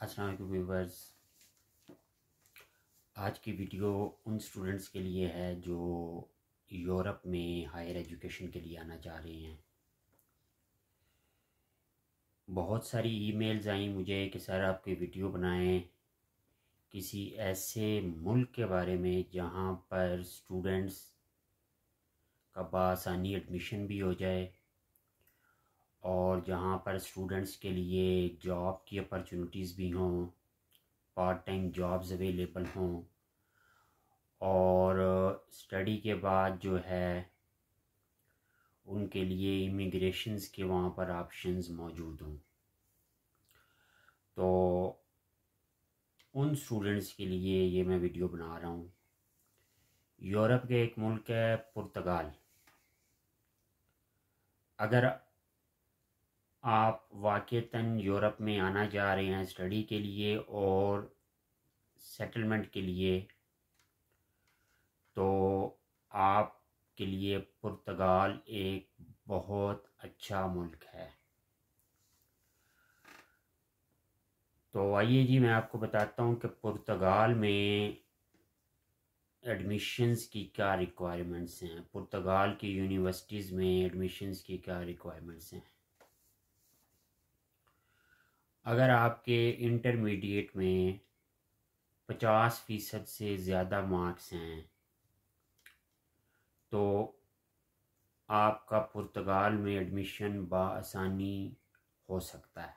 अस्सलाम वालेकुम व्यूअर्स। आज की वीडियो उन स्टूडेंट्स के लिए है जो यूरोप में हायर एजुकेशन के लिए आना चाह रहे हैं। बहुत सारी ईमेल्स आई मुझे कि सर आपकी वीडियो बनाएं किसी ऐसे मुल्क के बारे में जहां पर स्टूडेंट्स का बआसानी एडमिशन भी हो जाए और जहां पर स्टूडेंट्स के लिए जॉब की अपॉर्चुनिटीज़ भी हों, पार्ट टाइम जॉब्स अवेलेबल हों और स्टडी के बाद जो है उनके लिए इमिग्रेशंस के वहाँ पर ऑप्शंस मौजूद हों। तो उन स्टूडेंट्स के लिए ये मैं वीडियो बना रहा हूँ। यूरोप के एक मुल्क है पुर्तगाल। अगर आप वाक़तन यूरोप में आना चाह रहे हैं स्टडी के लिए और सेटलमेंट के लिए, तो आपके लिए पुर्तगाल एक बहुत अच्छा मुल्क है। तो आइए जी, मैं आपको बताता हूँ कि पुर्तगाल में एडमिशन्स की क्या रिक्वायरमेंट्स हैं, पुर्तगाल की यूनिवर्सिटीज़ में एडमिशन्स की क्या रिक्वायरमेंट्स हैं। अगर आपके इंटरमीडिएट में 50% से ज़्यादा मार्क्स हैं तो आपका पुर्तगाल में एडमिशन बआसानी हो सकता है।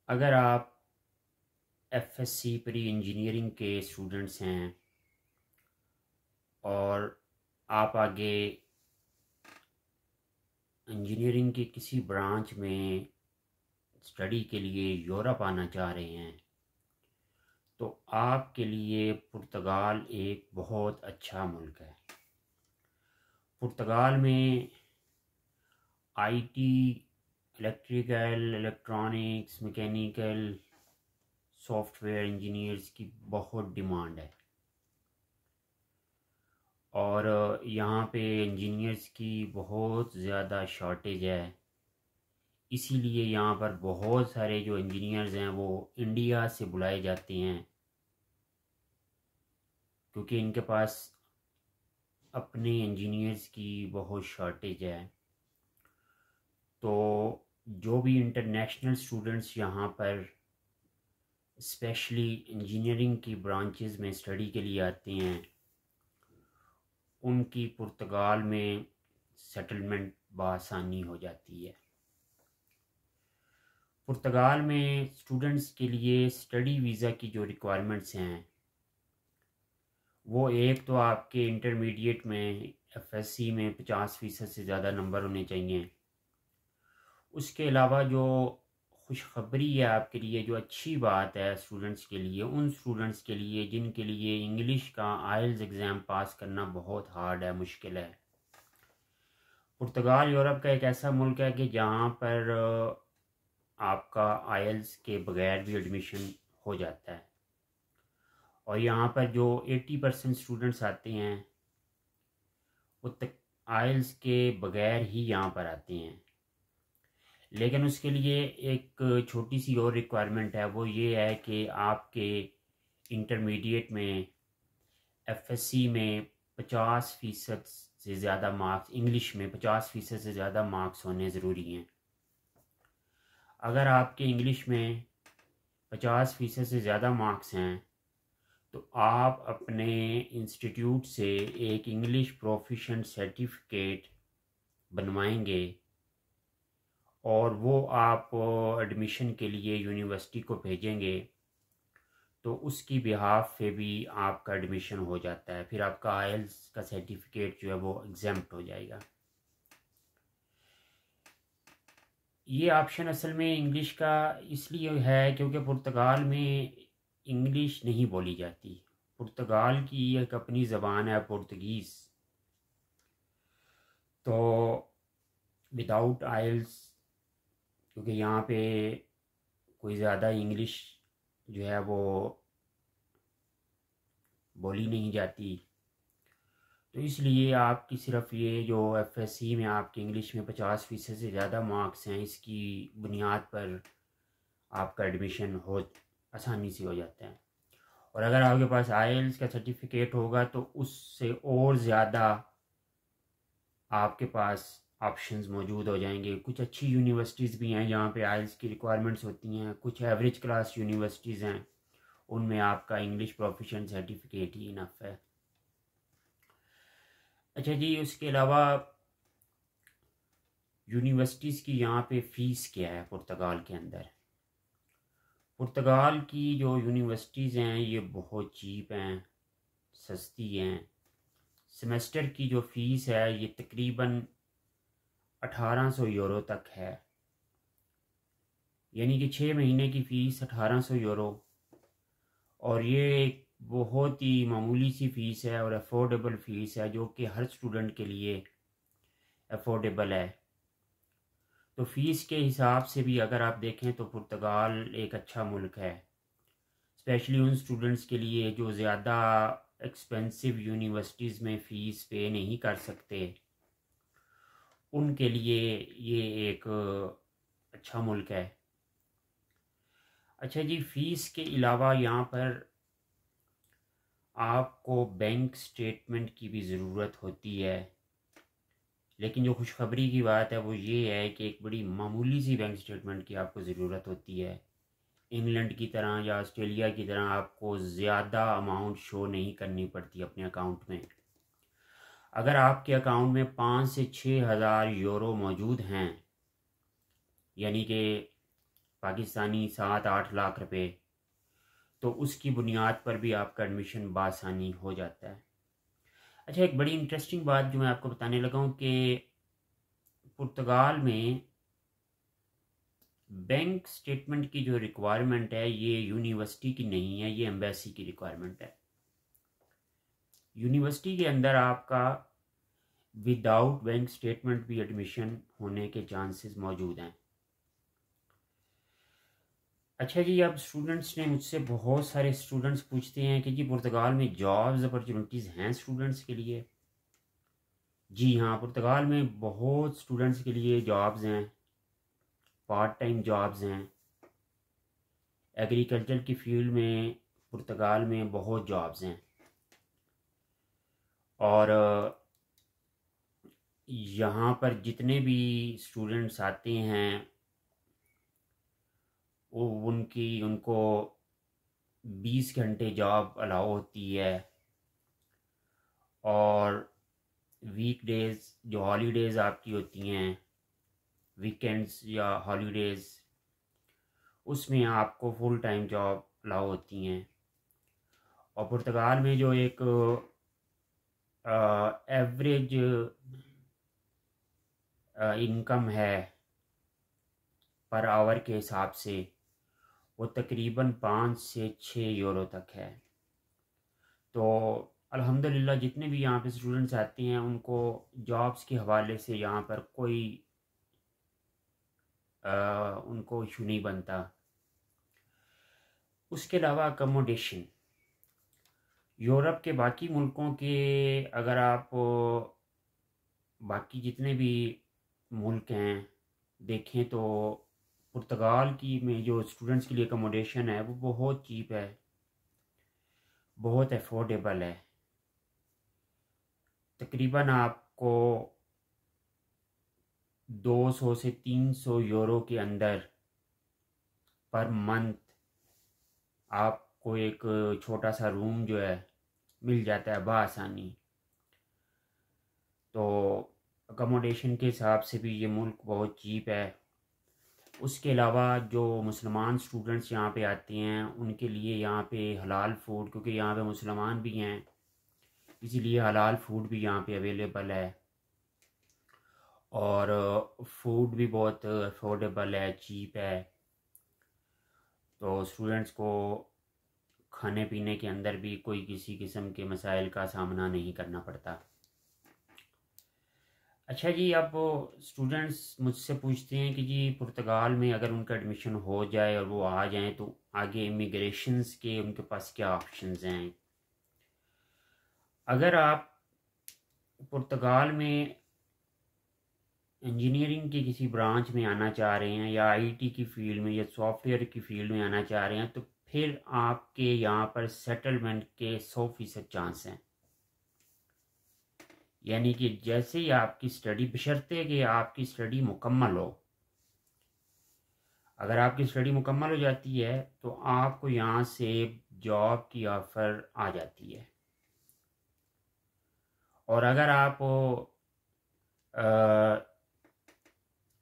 अगर आप एफएससी प्री इंजीनियरिंग के स्टूडेंट्स हैं और आप आगे इंजीनियरिंग के किसी ब्रांच में स्टडी के लिए यूरोप आना चाह रहे हैं तो आपके लिए पुर्तगाल एक बहुत अच्छा मुल्क है। पुर्तगाल में IT, electrical, electronics, mechanical, software engineers की बहुत डिमांड है और यहाँ पे इंजीनियर्स की बहुत ज़्यादा शॉर्टेज है। इसीलिए यहाँ पर बहुत सारे जो इंजीनियर्स हैं वो इंडिया से बुलाए जाते हैं क्योंकि इनके पास अपने इंजीनियर्स की बहुत शॉर्टेज है। तो जो भी इंटरनेशनल स्टूडेंट्स यहाँ पर स्पेशली इंजीनियरिंग की ब्रांचेस में स्टडी के लिए आते हैं उनकी पुर्तगाल में सेटलमेंट बआसानी हो जाती है। पुर्तगाल में स्टूडेंट्स के लिए स्टडी वीज़ा की जो रिक्वायरमेंट्स हैं वो एक तो आपके इंटरमीडिएट में एफएससी में 50% से ज़्यादा नंबर होने चाहिए। उसके अलावा जो खुशखबरी है आपके लिए, जो अच्छी बात है स्टूडेंट्स के लिए, उन स्टूडेंट्स के लिए जिनके लिए इंग्लिश का आइल्स एग्ज़ाम पास करना बहुत हार्ड है, मुश्किल है। पुर्तगाल यूरोप का एक ऐसा मुल्क है कि जहाँ पर आपका आइल्स के बगैर भी एडमिशन हो जाता है और यहाँ पर जो 80% स्टूडेंट्स आते हैं वो तक आइल्स के बगैर ही यहाँ पर आते हैं। लेकिन उसके लिए एक छोटी सी और रिक्वायरमेंट है, वो ये है कि आपके इंटरमीडिएट में एफएससी में 50% से ज़्यादा मार्क्स, इंग्लिश में 50% से ज़्यादा मार्क्स होने ज़रूरी हैं। अगर आपके इंग्लिश में 50% से ज़्यादा मार्क्स हैं तो आप अपने इंस्टीट्यूट से एक इंग्लिश प्रोफिशिएंट सर्टिफिकेट बनवाएंगे और वो आप एडमिशन के लिए यूनिवर्सिटी को भेजेंगे तो उसकी बिहाफ पे भी आपका एडमिशन हो जाता है। फिर आपका आइल्स का सर्टिफिकेट जो है वो एग्जेम्प्ट हो जाएगा। ये ऑप्शन असल में इंग्लिश का इसलिए है क्योंकि पुर्तगाल में इंग्लिश नहीं बोली जाती। पुर्तगाल की एक अपनी ज़बान है पुर्तगीज़। तो विदाउट आइल्स, क्योंकि यहाँ पे कोई ज़्यादा इंग्लिश जो है वो बोली नहीं जाती, तो इसलिए आपकी सिर्फ ये जो एफएससी में आपके इंग्लिश में 50% से ज़्यादा मार्क्स हैं, इसकी बुनियाद पर आपका एडमिशन हो आसानी से हो जाता है। और अगर आपके पास आईएलटीएस का सर्टिफिकेट होगा तो उससे और ज़्यादा आपके पास ऑप्शंस मौजूद हो जाएंगे। कुछ अच्छी यूनिवर्सिटीज़ भी हैं जहाँ पे आईएलटीएस की रिक्वायरमेंट्स होती हैं, कुछ एवरेज क्लास यूनिवर्सिटीज़ हैं, उनमें आपका इंग्लिश प्रोफिशिएंट सर्टिफिकेट ही इनफ है। अच्छा जी, उसके अलावा यूनिवर्सिटीज़ की यहाँ पे फ़ीस क्या है पुर्तगाल के अंदर? पुर्तगाल की जो यूनिवर्सिटीज़ हैं ये बहुत चीप हैं, सस्ती हैं। सेमेस्टर की जो फ़ीस है ये तकरीबन 1800 यूरो तक है, यानी कि 6 महीने की फ़ीस 1800 यूरो। और ये एक बहुत ही मामूली सी फ़ीस है और अफोर्डेबल फ़ीस है, जो कि हर स्टूडेंट के लिए अफोर्डेबल है। तो फ़ीस के हिसाब से भी अगर आप देखें तो पुर्तगाल एक अच्छा मुल्क है, स्पेशली उन स्टूडेंट्स के लिए जो ज़्यादा एक्सपेंसिव यूनिवर्सिटीज़ में फ़ीस पे नहीं कर सकते, उनके लिए ये एक अच्छा मुल्क है। अच्छा जी, फ़ीस के अलावा यहाँ पर आपको बैंक स्टेटमेंट की भी ज़रूरत होती है, लेकिन जो खुशखबरी की बात है वो ये है कि एक बड़ी मामूली सी बैंक स्टेटमेंट की आपको ज़रूरत होती है। इंग्लैंड की तरह या ऑस्ट्रेलिया की तरह आपको ज़्यादा अमाउंट शो नहीं करनी पड़ती अपने अकाउंट में। अगर आपके अकाउंट में 5 से 6 हज़ार यूरो मौजूद हैं, यानी कि पाकिस्तानी 7-8 लाख रुपए, तो उसकी बुनियाद पर भी आपका एडमिशन बासानी हो जाता है। अच्छा, एक बड़ी इंटरेस्टिंग बात जो मैं आपको बताने लगा हूँ कि पुर्तगाल में बैंक स्टेटमेंट की जो रिक्वायरमेंट है ये यूनिवर्सिटी की नहीं है, ये एम्बेसी की रिक्वायरमेंट है। यूनिवर्सिटी के अंदर आपका विदाउट बैंक स्टेटमेंट भी एडमिशन होने के चांसेस मौजूद हैं। अच्छा जी, अब स्टूडेंट्स ने मुझसे, बहुत सारे स्टूडेंट्स पूछते हैं कि जी पुर्तगाल में जॉब्स अपॉर्चुनिटीज़ हैं स्टूडेंट्स के लिए? जी हाँ, पुर्तगाल में बहुत स्टूडेंट्स के लिए जॉब्स हैं, पार्ट टाइम जॉब्स हैं। एग्रीकल्चर की फील्ड में पुर्तगाल में बहुत जॉब्स हैं। और यहाँ पर जितने भी स्टूडेंट्स आते हैं वो उनको 20 घंटे जॉब अलाउ होती है। और वीकडेज जो हॉलीडेज़ आपकी होती हैं, वीकेंड्स या हॉलीडेज़, उसमें आपको फुल टाइम जॉब अलाउ होती हैं। और पुर्तगाल में जो एक एवरेज इनकम है पर आवर के हिसाब से, वो तकरीबन 5 से 6 यूरो तक है। तो अल्हम्दुलिल्लाह जितने भी यहाँ पे स्टूडेंट्स आते हैं उनको जॉब्स के हवाले से यहाँ पर कोई उनको इशू नहीं बनता। उसके अलावा अकोमोडेशन, यूरोप के बाकी मुल्कों के, अगर आप बाकी जितने भी मुल्क हैं देखें तो पुर्तगाल की में जो स्टूडेंट्स के लिए अकोमोडेशन है वो बहुत चीप है, बहुत अफोर्डेबल है। तकरीबन आपको 200 से 300 यूरो के अंदर पर मंथ आपको एक छोटा सा रूम जो है मिल जाता है बआसानी। तो अकोमोडेशन के हिसाब से भी ये मुल्क बहुत चीप है। उसके अलावा जो मुसलमान स्टूडेंट्स यहाँ पे आते हैं उनके लिए यहाँ पे हलाल फूड, क्योंकि यहाँ पे मुसलमान भी हैं इसीलिए हलाल फूड भी यहाँ पे अवेलेबल है। और फूड भी बहुत अफोर्डेबल है, चीप है। तो स्टूडेंट्स को खाने पीने के अंदर भी कोई किसी किस्म के मसाइल का सामना नहीं करना पड़ता। अच्छा जी, अब स्टूडेंट्स मुझसे पूछते हैं कि जी पुर्तगाल में अगर उनका एडमिशन हो जाए और वो आ जाएं तो आगे इमिग्रेशंस के उनके पास क्या ऑप्शंस हैं? अगर आप पुर्तगाल में इंजीनियरिंग की किसी ब्रांच में आना चाह रहे हैं या आईटी की फील्ड में या सॉफ्टवेयर की फील्ड में आना चाह रहे हैं, तो फिर आपके यहाँ पर सेटलमेंट के 100% चांस हैं। यानी कि जैसे ही आपकी स्टडी, बशर्ते कि आपकी स्टडी मुकम्मल हो, अगर आपकी स्टडी मुकम्मल हो जाती है तो आपको यहाँ से जॉब की ऑफ़र आ जाती है। और अगर आप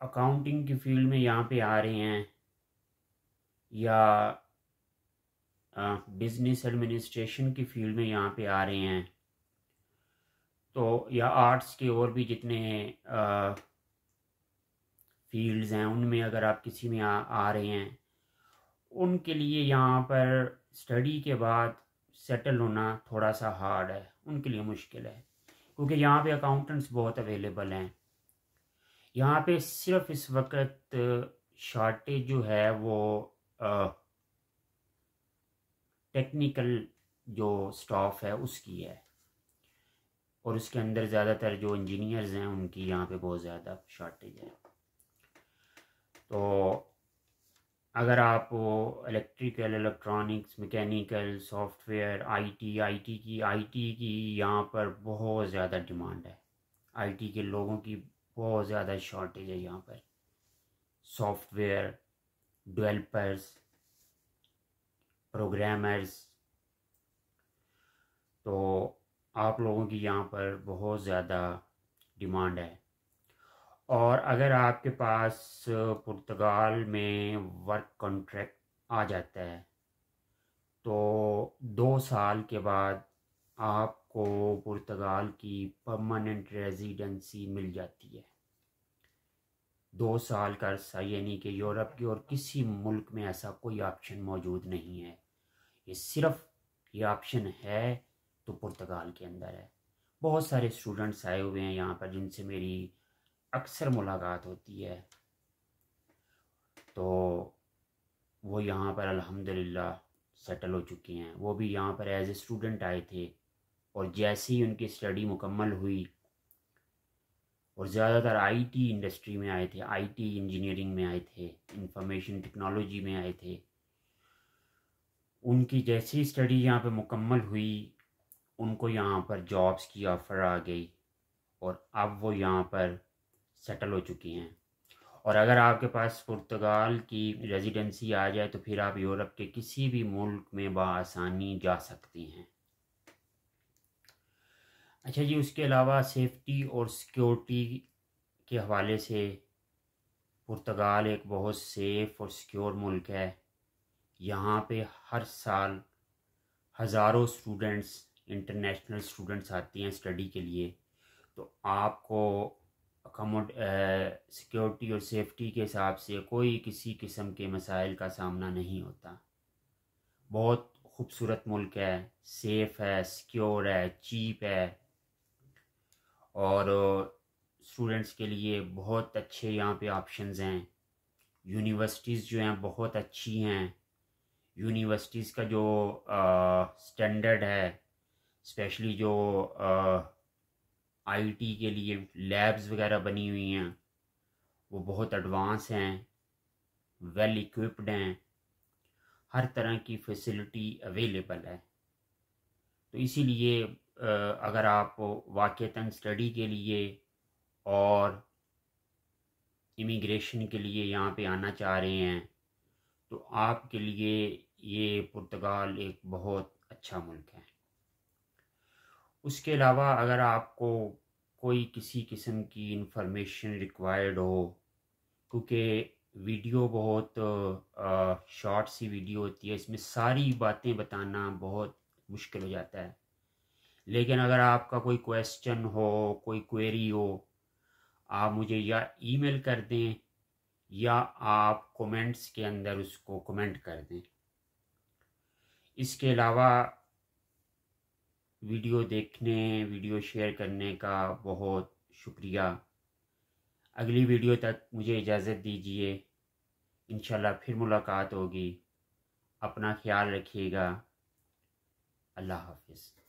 अकाउंटिंग की फील्ड में यहाँ पे आ रहे हैं या बिजनेस एडमिनिस्ट्रेशन की फील्ड में यहाँ पे आ रहे हैं, तो या आर्ट्स के और भी जितने फील्ड्स हैं उनमें अगर आप किसी में आ रहे हैं, उनके लिए यहाँ पर स्टडी के बाद सेटल होना थोड़ा सा हार्ड है, उनके लिए मुश्किल है, क्योंकि यहाँ पे अकाउंटेंट्स बहुत अवेलेबल हैं। यहाँ पे सिर्फ इस वक्त शॉर्टेज जो है वो टेक्निकल जो स्टाफ है उसकी है, और उसके अंदर ज़्यादातर जो इंजीनियर्स हैं उनकी यहाँ पे बहुत ज़्यादा शॉर्टेज है। तो अगर आप electrical, electronics, mechanical, software, IT की यहाँ पर बहुत ज़्यादा डिमांड है। आईटी के लोगों की बहुत ज़्यादा शॉर्टेज है यहाँ पर। सॉफ्टवेयर डेवलपर्स, प्रोग्रामर्स, तो आप लोगों की यहाँ पर बहुत ज़्यादा डिमांड है। और अगर आपके पास पुर्तगाल में वर्क कॉन्ट्रैक्ट आ जाता है तो 2 साल के बाद आपको पुर्तगाल की परमानेंट रेजिडेंसी मिल जाती है। 2 साल का अरसा, यानी कि यूरोप के और किसी मुल्क में ऐसा कोई ऑप्शन मौजूद नहीं है। ये सिर्फ ये ऑप्शन है तो पुर्तगाल के अंदर है। बहुत सारे स्टूडेंट्स आए हुए हैं यहाँ पर जिनसे मेरी अक्सर मुलाकात होती है, तो वो यहाँ पर अल्हम्दुलिल्लाह सेटल हो चुके हैं। वो भी यहाँ पर एज ए स्टूडेंट आए थे, और जैसे ही उनकी स्टडी मुकम्मल हुई, और ज़्यादातर आईटी इंडस्ट्री में आए थे, आईटी इंजीनियरिंग में आए थे, इंफॉर्मेशन टेक्नोलॉजी में आए थे, उनकी जैसी ही स्टडी यहाँ पे मुकम्मल हुई उनको यहाँ पर जॉब्स की ऑफ़र आ गई, और अब वो यहाँ पर सेटल हो चुके हैं। और अगर आपके पास पुर्तगाल की रेजिडेंसी आ जाए तो फिर आप यूरोप के किसी भी मुल्क में बआसानी जा सकती हैं। अच्छा जी, उसके अलावा सेफ्टी और सिक्योरिटी के हवाले से पुर्तगाल एक बहुत सेफ़ और सिक्योर मुल्क है। यहाँ पे हर साल हज़ारों स्टूडेंट्स, इंटरनेशनल स्टूडेंट्स आती हैं स्टडी के लिए, तो आपको सिक्योरिटी और सेफ्टी के हिसाब से कोई किसी किस्म के मसाइल का सामना नहीं होता। बहुत खूबसूरत मुल्क है, सेफ़ है, सिक्योर है, चीप है, और स्टूडेंट्स के लिए बहुत अच्छे यहाँ पे ऑप्शंस हैं। यूनिवर्सिटीज़ जो हैं बहुत अच्छी हैं। यूनिवर्सिटीज़ का जो स्टैंडर्ड है, स्पेशली जो आईटी के लिए लैब्स वगैरह बनी हुई हैं, वो बहुत एडवांस हैं, वेल इक्विप्ड हैं, हर तरह की फैसिलिटी अवेलेबल है। तो इसीलिए अगर आप वाक़तन स्टडी के लिए और इमिग्रेशन के लिए यहाँ पे आना चाह रहे हैं तो आपके लिए ये पुर्तगाल एक बहुत अच्छा मुल्क है। उसके अलावा अगर आपको कोई किसी किस्म की इंफॉर्मेशन रिक्वायर्ड हो, क्योंकि वीडियो बहुत शॉर्ट सी वीडियो होती है, इसमें सारी बातें बताना बहुत मुश्किल हो जाता है, लेकिन अगर आपका कोई क्वेश्चन हो, कोई क्वेरी हो, आप मुझे या ईमेल कर दें या आप कमेंट्स के अंदर उसको कमेंट कर दें। इसके अलावा वीडियो देखने, वीडियो शेयर करने का बहुत शुक्रिया। अगली वीडियो तक मुझे इजाज़त दीजिए। इंशाल्लाह फिर मुलाकात होगी। अपना ख्याल रखिएगा। अल्लाह हाफ़िज़।